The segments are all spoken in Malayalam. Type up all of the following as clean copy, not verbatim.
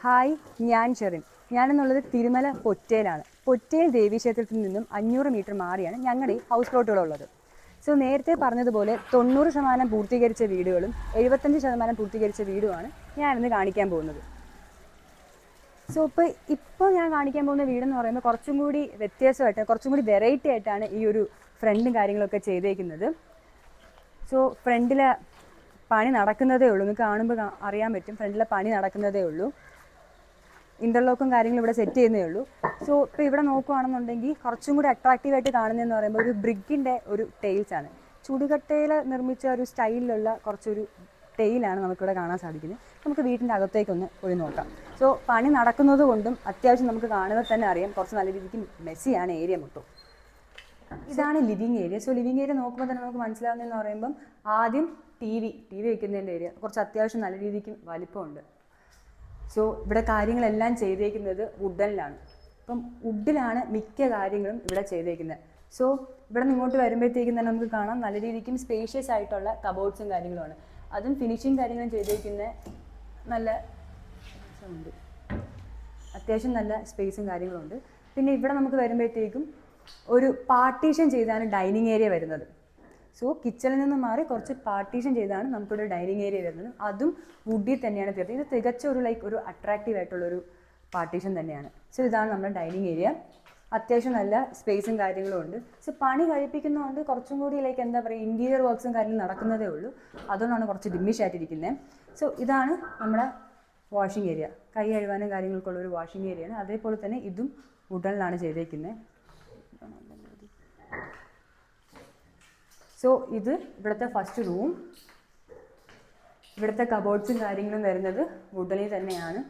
ഹായ്, ഞാൻ ഷെറിൻ. ഞാനെന്നുള്ളത് തിരുമല പൊറ്റയിലാണ്. പൊറ്റയിൽ ദേവീക്ഷേത്രത്തിൽ നിന്നും 500 മീറ്റർ മാറിയാണ് ഞങ്ങളുടെ ഈ ഹൗസ് പ്ലോട്ടുകളുള്ളത്. സോ നേരത്തെ പറഞ്ഞതുപോലെ 90% പൂർത്തീകരിച്ച വീടുകളും 75% പൂർത്തീകരിച്ച വീടുമാണ് ഞാനിന്ന് കാണിക്കാൻ പോകുന്നത്. സോ ഇപ്പോൾ ഞാൻ കാണിക്കാൻ പോകുന്ന വീടെന്ന് പറയുമ്പോൾ കുറച്ചും കൂടി വ്യത്യാസമായിട്ട്, കുറച്ചും കൂടി വെറൈറ്റി ആയിട്ടാണ് ഈ ഒരു ഫ്രണ്ടും കാര്യങ്ങളൊക്കെ ചെയ്തേക്കുന്നത്. സോ ഫ്രണ്ടിലെ പണി നടക്കുന്നതേ ഉള്ളൂ. നിങ്ങൾക്ക് കാണുമ്പോൾ അറിയാൻ പറ്റും, ഫ്രണ്ടിലെ പണി നടക്കുന്നതേ ഉള്ളൂ. ഇൻ്റർലോക്കും കാര്യങ്ങളും ഇവിടെ സെറ്റ് ചെയ്യുന്നേ ഉള്ളൂ. സോ ഇപ്പോൾ ഇവിടെ നോക്കുകയാണെന്നുണ്ടെങ്കിൽ കുറച്ചും കൂടി അട്രാക്റ്റീവായിട്ട് കാണുന്നതെന്ന് പറയുമ്പോൾ ഒരു ബ്രിക്കിൻ്റെ ഒരു ടെയിൽസാണ്. ചുടുകട്ടയിൽ നിർമ്മിച്ച ഒരു സ്റ്റൈലിലുള്ള കുറച്ചൊരു ടെയിലാണ് നമുക്കിവിടെ കാണാൻ സാധിക്കുന്നത്. നമുക്ക് വീട്ടിൻ്റെ അകത്തേക്കൊന്ന് പോയി നോക്കാം. സോ പണി നടക്കുന്നത് കൊണ്ടും അത്യാവശ്യം നമുക്ക് കാണുമ്പോൾ തന്നെ അറിയാം കുറച്ച് നല്ല രീതിക്ക് മെസ്സിയാണ് ഏരിയ മൊത്തം. ഇതാണ് living area. So living area നോക്കുമ്പോൾ തന്നെ നമുക്ക് മനസ്സിലാവുന്നതെന്ന് പറയുമ്പം ആദ്യം ടി വി വയ്ക്കുന്നതിൻ്റെ ഏരിയ കുറച്ച് അത്യാവശ്യം നല്ല രീതിക്ക് വലിപ്പമുണ്ട്. സോ ഇവിടെ കാര്യങ്ങളെല്ലാം ചെയ്തേക്കുന്നത് വുഡനിലാണ്. അപ്പം വുഡിലാണ് മിക്ക കാര്യങ്ങളും ഇവിടെ ചെയ്തേക്കുന്നത്. സോ ഇവിടെ നിന്ന് ഇങ്ങോട്ട് വരുമ്പോഴത്തേക്കും തന്നെ നമുക്ക് കാണാം നല്ല രീതിക്കും സ്പേഷ്യസ് ആയിട്ടുള്ള കബോർഡ്സും കാര്യങ്ങളുമാണ്. അതും ഫിനിഷിങ് കാര്യങ്ങളും ചെയ്തേക്കുന്ന നല്ല ഉണ്ട്, അത്യാവശ്യം നല്ല സ്പേസും കാര്യങ്ങളുണ്ട്. പിന്നെ ഇവിടെ നമുക്ക് വരുമ്പോഴത്തേക്കും ഒരു പാർട്ടീഷൻ ചെയ്താണ് ഡൈനിങ് ഏരിയ വരുന്നത്. സോ കിച്ചണിൽ നിന്ന് മാറി കുറച്ച് പാർട്ടീഷൻ ചെയ്താണ് നമുക്കൊരു ഡൈനിങ് ഏരിയ വരുന്നത്. അതും വുഡിൽ തന്നെയാണ് തീർത്തത്. ഇത് തികച്ച ഒരു അട്രാക്റ്റീവ് ആയിട്ടുള്ളൊരു പാർട്ടീഷൻ തന്നെയാണ്. സോ ഇതാണ് നമ്മുടെ ഡൈനിങ് ഏരിയ. അത്യാവശ്യം നല്ല സ്പേസും കാര്യങ്ങളും ഉണ്ട്. സോ പണി കഴിപ്പിക്കുന്നതുകൊണ്ട് കുറച്ചും കൂടി എന്താ പറയുക, ഇൻറ്റീരിയർ വർക്ക്സും കാര്യങ്ങളും നടക്കുന്നതേ ഉള്ളൂ. അതുകൊണ്ടാണ് കുറച്ച് ഡിമ്മിഷ് ആയിട്ടിരിക്കുന്നത്. സോ ഇതാണ് നമ്മുടെ വാഷിംഗ് ഏരിയ. കൈ കഴുകാനും കാര്യങ്ങൾക്കുള്ളൊരു വാഷിംഗ് ഏരിയയാണ്. അതേപോലെ തന്നെ ഇതും വുഡനിലാണ് ചെയ്തേക്കുന്നത്. സോ ഇത് ഇവിടുത്തെ ഫസ്റ്റ് റൂം. ഇവിടുത്തെ കബോർഡ്സും കാര്യങ്ങളും വരുന്നത് വുഡനിൽ തന്നെയാണ്.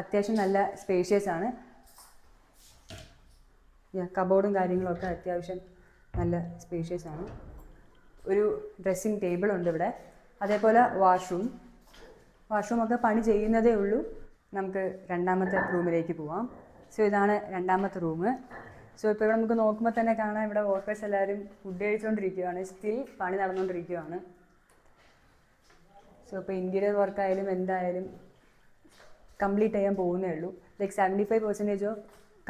അത്യാവശ്യം നല്ല സ്പേഷ്യസ് ആണ്. കബോർഡും കാര്യങ്ങളൊക്കെ അത്യാവശ്യം നല്ല സ്പേഷ്യസ് ആണ്. ഒരു ഡ്രസ്സിങ് ടേബിൾ ഉണ്ട് ഇവിടെ. അതേപോലെ വാഷ്റൂമൊക്കെ പണി ചെയ്യുന്നതേ ഉള്ളൂ. നമുക്ക് രണ്ടാമത്തെ റൂമിലേക്ക് പോവാം. സോ ഇതാണ് രണ്ടാമത്തെ റൂം. സോ ഇപ്പോൾ ഇവിടെ നമുക്ക് നോക്കുമ്പോൾ തന്നെ കാണാം ഇവിടെ വർക്കേഴ്സ് എല്ലാവരും ഫുഡ് കഴിച്ചുകൊണ്ടിരിക്കുകയാണ്. സ്റ്റിൽ പണി നടന്നുകൊണ്ടിരിക്കുകയാണ്. സോ ഇപ്പോൾ ഇൻറ്റീരിയർ വർക്കായാലും എന്തായാലും കംപ്ലീറ്റ് ചെയ്യാൻ പോകുന്നേ ഉള്ളൂ. 75%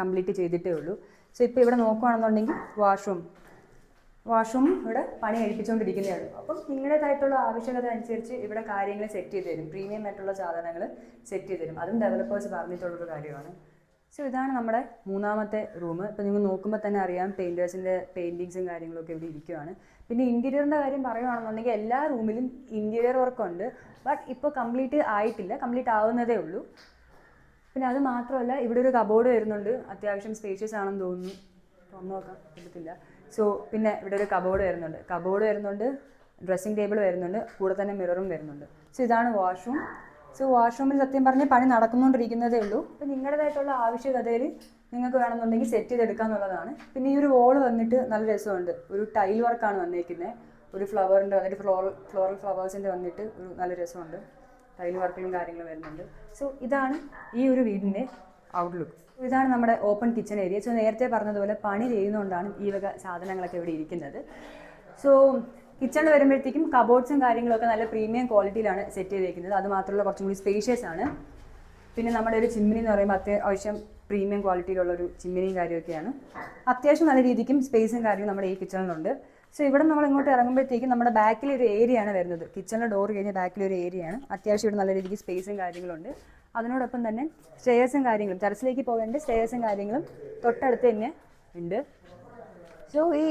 കംപ്ലീറ്റ് ചെയ്തിട്ടേ ഉള്ളൂ. സോ ഇപ്പോൾ ഇവിടെ നോക്കുകയാണെന്നുണ്ടെങ്കിൽ വാഷ്റൂം ഇവിടെ പണി കഴിപ്പിച്ചുകൊണ്ടിരിക്കുന്നേ ഉള്ളൂ. അപ്പം നിങ്ങളുടേതായിട്ടുള്ള ആവശ്യകത അനുസരിച്ച് ഇവിടെ കാര്യങ്ങൾ സെറ്റ് ചെയ്ത് തരും. പ്രീമിയം ആയിട്ടുള്ള സാധനങ്ങൾ സെറ്റ് ചെയ്ത് തരും. അതും ഡെവലപ്പേഴ്സ് പറഞ്ഞിട്ടുള്ളൊരു കാര്യമാണ്. സോ ഇതാണ് നമ്മുടെ മൂന്നാമത്തെ റൂം. ഇപ്പോൾ നിങ്ങൾ നോക്കുമ്പോൾ തന്നെ അറിയാം പെയിൻറ്റേഴ്സിൻ്റെ പെയിൻറ്റിങ്സും കാര്യങ്ങളൊക്കെ ഇവിടെ ഇരിക്കുകയാണ്. പിന്നെ ഇൻറ്റീരിയറിൻ്റെ കാര്യം പറയുകയാണെന്നുണ്ടെങ്കിൽ എല്ലാ റൂമിലും ഇൻറ്റീരിയർ വർക്കുണ്ട്. ബട്ട് ഇപ്പോൾ കംപ്ലീറ്റ് ആയിട്ടില്ല, കംപ്ലീറ്റ് ആവുന്നതേ ഉള്ളൂ. പിന്നെ അത് മാത്രമല്ല ഇവിടെ ഒരു കബോർഡ് വരുന്നുണ്ട്. അത്യാവശ്യം സ്പേഷ്യസ് ആണെന്ന് തോന്നുന്നു, തുറന്നു നോക്കാൻ പറ്റത്തില്ല. സോ പിന്നെ ഇവിടെ ഒരു കബോർഡ് വരുന്നുണ്ട്, ഡ്രസ്സിങ് ടേബിൾ വരുന്നുണ്ട്, കൂടെ തന്നെ മിററും വരുന്നുണ്ട്. സോ ഇതാണ് വാഷ്റൂം. സോ വാഷ്റൂമിൽ സത്യം പറഞ്ഞ് പണി നടക്കുന്നുകൊണ്ടിരിക്കുന്നതേ ഉള്ളൂ. അപ്പോൾ നിങ്ങളുടേതായിട്ടുള്ള ആവശ്യകതയിൽ നിങ്ങൾക്ക് വേണമെന്നുണ്ടെങ്കിൽ സെറ്റ് ചെയ്തെടുക്കാമെന്നുള്ളതാണ്. പിന്നെ ഈ ഒരു വോള് വന്നിട്ട് നല്ല രസമുണ്ട്. ഒരു ടൈൽ വർക്കാണ് വന്നിരിക്കുന്നത്. ഒരു ഫ്ലവറിൻ്റെ വന്നിട്ട് ഫ്ലോറൽ ഫ്ലവേഴ്സിൻ്റെ വന്നിട്ട് ഒരു നല്ല രസമുണ്ട്. ടൈൽ വർക്കിലും കാര്യങ്ങളും വരുന്നുണ്ട്. സോ ഇതാണ് ഈ ഒരു വീടിൻ്റെ ഔട്ട്ലുക്ക്. ഇതാണ് നമ്മുടെ ഓപ്പൺ കിച്ചൺ ഏരിയ. സോ നേരത്തെ പറഞ്ഞതുപോലെ പണി ചെയ്യുന്നതുകൊണ്ടാണ് ഈ വക സാധനങ്ങളൊക്കെ ഇവിടെ ഇരിക്കുന്നത്. സോ കിച്ചണിൽ വരുമ്പോഴത്തേക്കും കബോർഡ്സും കാര്യങ്ങളൊക്കെ നല്ല പ്രീമിയം ക്വാളിറ്റിയിലാണ് സെറ്റ് ചെയ്തേക്കുന്നത്. അത് മാത്രമല്ല കുറച്ചും കൂടി സ്പേഷ്യസ് ആണ്. പിന്നെ നമ്മുടെ ഒരു ചിമ്മിനി എന്ന് പറയുമ്പോൾ അത്യാവശ്യം പ്രീമിയം ക്വാളിറ്റിയിലുള്ളൊരു ചിമ്മിനിയും കാര്യമൊക്കെയാണ്. അത്യാവശ്യം നല്ല രീതിക്കും സ്പേസും കാര്യവും നമ്മുടെ ഈ കിച്ചണിലുണ്ട്. സോ ഇവിടെ നമ്മൾ ഇങ്ങോട്ട് ഇറങ്ങുമ്പോഴത്തേക്കും നമ്മുടെ ബാക്കിലൊരു ഏരിയയാണ് വരുന്നത്. കിച്ചണിലെ ഡോർ കഴിഞ്ഞ് ബാക്കിലൊരു ഏരിയയാണ്. അത്യാവശ്യം ഇവിടെ നല്ല രീതിക്ക് സ്പേസും കാര്യങ്ങളുണ്ട്. അതിനോടൊപ്പം തന്നെ സ്റ്റെയർസും കാര്യങ്ങളും, ടെറസിലേക്ക് പോകേണ്ട സ്റ്റെയർസും കാര്യങ്ങളും തൊട്ടടുത്ത് തന്നെ ഉണ്ട്. സോ ഈ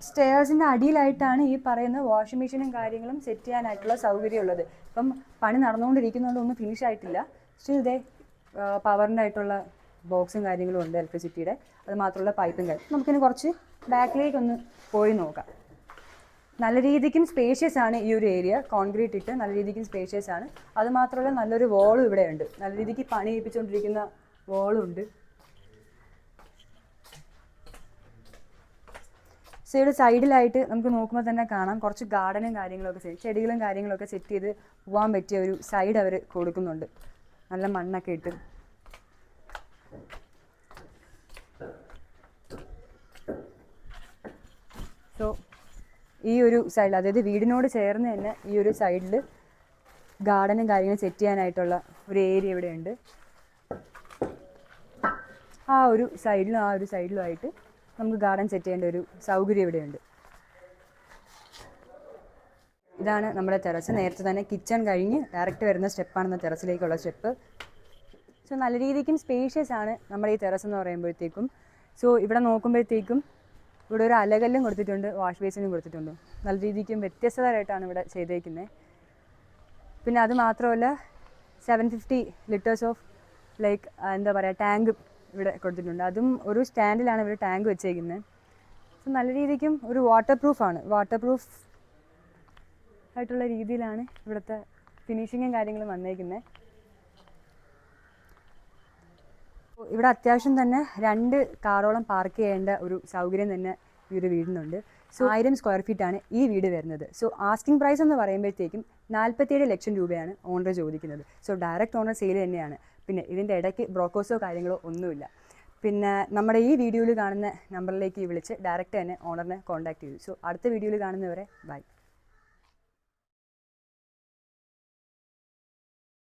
സ്റ്റെയർസിൻ്റെ അടിയിലായിട്ടാണ് ഈ പറയുന്ന വാഷിംഗ് മെഷീനും കാര്യങ്ങളും സെറ്റ് ചെയ്യാനായിട്ടുള്ള സൗകര്യമുള്ളത്. ഇപ്പം പണി നടന്നുകൊണ്ടിരിക്കുന്നതുകൊണ്ട് ഒന്നും ഫിനിഷ് ആയിട്ടില്ല. പക്ഷേ ഇതേ പവറിൻ്റെ ആയിട്ടുള്ള ബോക്സും കാര്യങ്ങളും ഉണ്ട്, ഇലക്ട്രിസിറ്റിയുടെ. അത് മാത്രമല്ല പൈപ്പും കാര്യം. നമുക്കിനി കുറച്ച് ബാക്കിലേക്കൊന്ന് പോയി നോക്കാം. നല്ല രീതിക്കും സ്പേഷ്യസ് ആണ് ഈ ഒരു ഏരിയ. കോൺക്രീറ്റ് ഇട്ട് നല്ല രീതിക്കും സ്പേഷ്യസ് ആണ്. അത് മാത്രമല്ല നല്ലൊരു വോളും ഇവിടെ ഉണ്ട്. നല്ല രീതിക്ക് പണി ചെയ്യിപ്പിച്ചുകൊണ്ടിരിക്കുന്ന വോളും ഉണ്ട്. സോ ഇവിടെ സൈഡിലായിട്ട് നമുക്ക് നോക്കുമ്പോൾ തന്നെ കാണാം കുറച്ച് ഗാർഡനും കാര്യങ്ങളൊക്കെ ചെടികളും കാര്യങ്ങളൊക്കെ സെറ്റ് ചെയ്ത് പോകാൻ പറ്റിയ ഒരു സൈഡ് അവർ കൊടുക്കുന്നുണ്ട്. നല്ല മണ്ണൊക്കെ ഇട്ട്. സോ ഈ ഒരു സൈഡിൽ, അതായത് വീടിനോട് ചേർന്ന് തന്നെ ഈ ഒരു സൈഡിൽ ഗാർഡനും കാര്യങ്ങളും സെറ്റ് ചെയ്യാനായിട്ടുള്ള ഒരു ഏരിയ ഇവിടെയുണ്ട്. ആ ഒരു സൈഡിലുമായിട്ട് നമുക്ക് ഗാർഡൻ സെറ്റ് ചെയ്യേണ്ട ഒരു സൗകര്യം ഇവിടെയുണ്ട്. ഇതാണ് നമ്മുടെ ടെറസ്. നേരത്തെ തന്നെ കിച്ചൺ കഴിഞ്ഞ് ഡയറക്റ്റ് വരുന്ന സ്റ്റെപ്പാണ് ടെറസിലേക്കുള്ള സ്റ്റെപ്പ്. സോ നല്ല രീതിക്കും സ്പേഷ്യസ് ആണ് നമ്മുടെ ഈ ടെറസ് എന്ന് പറയുമ്പോഴത്തേക്കും. സോ ഇവിടെ നോക്കുമ്പോഴത്തേക്കും ഇവിടെ ഒരു അലകല്ലും കൊടുത്തിട്ടുണ്ട്, വാഷ് ബേസിനും കൊടുത്തിട്ടുണ്ട്. നല്ല രീതിക്കും വ്യത്യസ്തതരായിട്ടാണ് ഇവിടെ ചെയ്തേക്കുന്നത്. പിന്നെ അത് മാത്രമല്ല 750 ലിറ്റേഴ്സ് ഓഫ് ലൈക്ക് എന്താ പറയുക ടാങ്ക് ഇവിടെ കൊടുത്തിട്ടുണ്ട്. അതും ഒരു സ്റ്റാൻഡിലാണ് ഇവിടെ ടാങ്ക് വെച്ചേക്കുന്നത്. സോ നല്ല രീതിക്കും ഒരു വാട്ടർ പ്രൂഫ് ആയിട്ടുള്ള രീതിയിലാണ് ഇവിടുത്തെ ഫിനിഷിങ്ങും കാര്യങ്ങളും വന്നേക്കുന്നത്. ഇവിടെ അത്യാവശ്യം തന്നെ 2 കാറോളം പാർക്ക് ചെയ്യേണ്ട ഒരു സൗകര്യം തന്നെ ഈ ഒരു വീടിനുണ്ട്. സോ 1000 സ്ക്വയർ ഫീറ്റാണ് ഈ വീട് വരുന്നത്. സോ ആസ്കിംഗ് പ്രൈസ് എന്ന് പറയുമ്പോഴത്തേക്കും 47 ലക്ഷം രൂപയാണ് ഓണർ ചോദിക്കുന്നത്. സോ ഡയറക്റ്റ് ഓണർ സെയിൽ തന്നെയാണ്. പിന്നെ ഇതിൻ്റെ ഇടയ്ക്ക് ബ്രോക്കേഴ്സോ കാര്യങ്ങളോ ഒന്നുമില്ല. പിന്നെ നമ്മുടെ ഈ വീഡിയോയിൽ കാണുന്ന നമ്പറിലേക്ക് വിളിച്ച് ഡയറക്റ്റ് തന്നെ ഓണറിനെ കോൺടാക്ട് ചെയ്തു. സോ അടുത്ത വീഡിയോയിൽ കാണുന്നവരെ ബൈ.